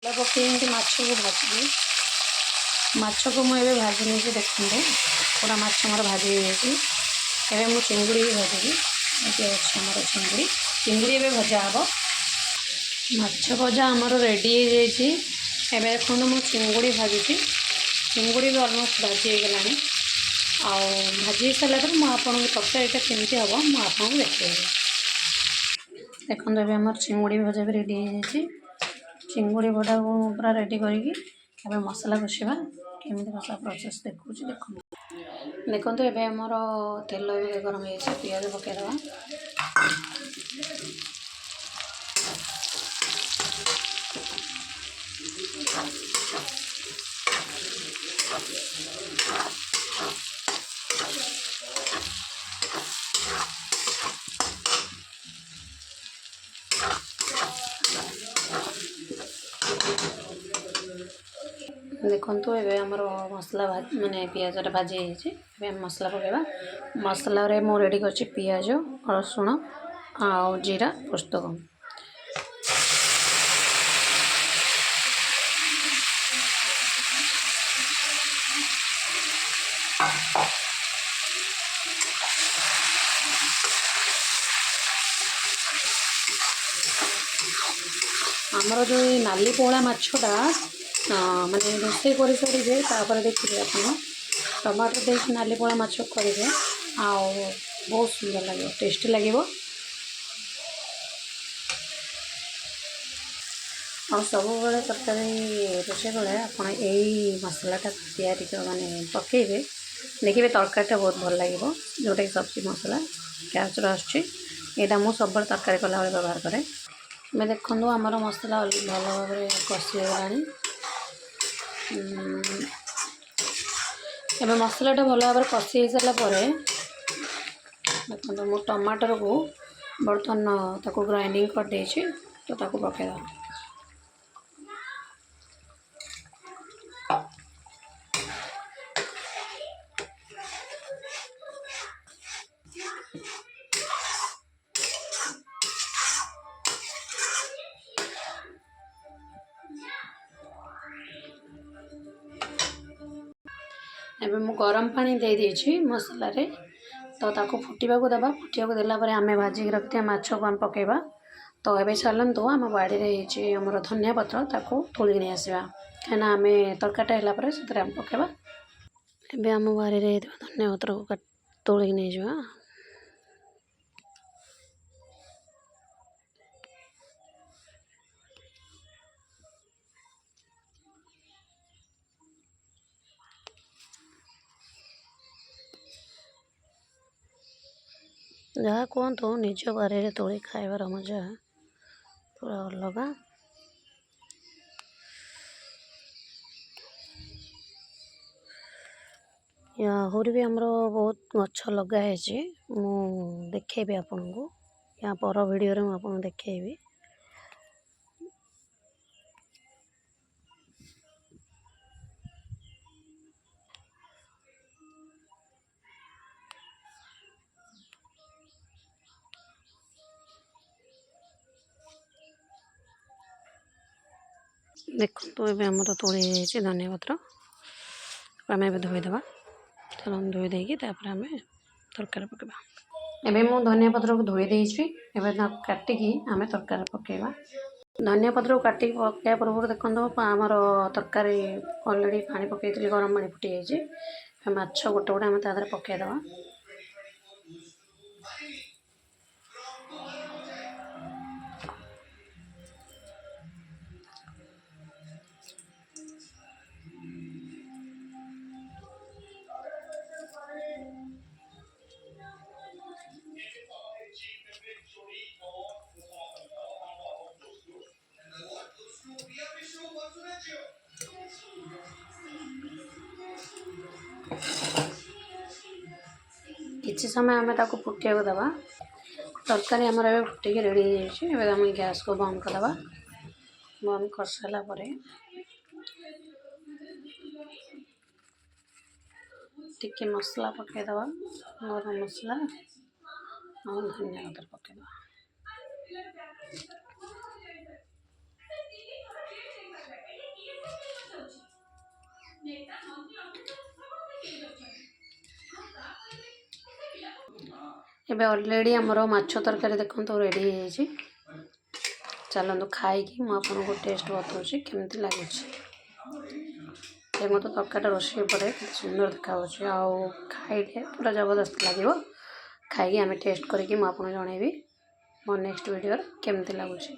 पकई माछ को भाजी माछ को मुझे भाजी नहीं देखते पूरा माछ मोर भाजी एवं मुझे चिंगुड़ी भी भाजी ये अच्छे मोर चिंगुड़ी चिंगुड़ी एवं भजा हम माछ भजा आमर रेडी हो जाए देखो मुझे चिंगुड़ी भाजी चिंगुड़ी भी अलमोस्ट भाजी हो गलानी भाजी सारापर मुझे तरकारीटा केमती हम मुझे देखिए देखो ये आम चिंगुड़ी भजा भी रेडी हो जाए चिंगुड़ी भजा को पूरा रेडी करके मसला कषा केमी कषा प्रोसेस देखो देखो ये आमर तेल भी गरम हो पिज पकईदे देखो ये आमर मसला माने पिजटा भाजी मसला पकेबा मसला रे मु रेडी कर पिज रसुण आ जीरा पोस्तक आमर जो नाली पोला माछटा माने रोषे कर सारे तापर देखिए आप टमाटर देख नाली पोला माछ करेंगे बहुत सुंदर लगे टेस्टी लगे सब बेले तरकारी रोषे बेले आप मसलाटा या माने पकेबे देखिए तरकारीटा बहुत भल लगे जोटा कि सब्जी मसला कैचर आसटा मुझे सब तरकारी कला व्यवहार कै मैं देखूँ आमर मसला भल भाव में कषिगला एवं मसलाटा भल भाव में कषि हो सारापर देखो मो टमाटर को बर्तमान ताको ग्राइंडिंग कर देछि तो ताको पकेदा एबे मु गरम पानी दे देछि मसला रे तो ताको फुटिबा को देबा फुटिया को देला परे आमे भाजी रखते माछ को हम पकेबा तो एबे चलन तो आम बाड़ी रे छि हमर धनिया पत्र ताको तोली नै आसीबा खाना आमे तरकाटा हैला परे सेतरे हम पकेबा एबे आम बाड़ी रे धनिया पत्र को तोली नै जवा जहाँ कहतु निज बारे तोली खाइबार मजा पूरा अलग आहरी भी आमर बहुत गछ लगाई मु देखेबी आपन को या पर वीडियो रे मु आपन देखेबी देखो तो ये आमर तोली जाइए धनिया पत्र आम धोईदेवा चलो धोई देकी आम तरकारी पकेबा एबे मु धनिया पत्र को धोई देछि एबे काटिकी आम तरकारी पकेबा धनिया पत्र को काटिकी पकाया पूर्व देखो आमर तरकारी अलरेडी पानी पकई गरम पानी फुटी जाइए माछ गोटे गोटे आम तादर पकईदेवा किसी समय आम ताको फुटिया देवा तरकारी आमर ए फुटिक रेडी हो आम गैस को बंद करदे बंद कर सारा टिके मसला पकईदे गरम मसला और धनिया पत्र पकईदे ଏବେ ଅଲରେଡ଼ି ଆମର ମାଛ ତରକାରୀ ଦେଖନ୍ତୁ ରେଡ଼ି ହେଇଯାଇଛି। ଚାଲନ୍ତୁ ଖାଇକି ମୁଁ ଆପଣଙ୍କୁ ଟେଷ୍ଟ ବତାଉଛି କେମିତି ଲାଗୁଛି। ଦେଖନ୍ତୁ ତରକାରୀଟା ରୋଷେଇ ପରେ କେତେ ସୁନ୍ଦର ଦେଖାଯାଉଛି ଆଉ ଖାଇଲେ ପୁରା ଜବରଦସ୍ତ ଲାଗିବ। ଖାଇକି ଆମେ ଟେଷ୍ଟ କରିକି ମୁଁ ଆପଣଙ୍କୁ ଜଣେଇବି ମୋ ନେକ୍ସଟ ଭିଡ଼ିଓରେ କେମିତି ଲାଗୁଛି।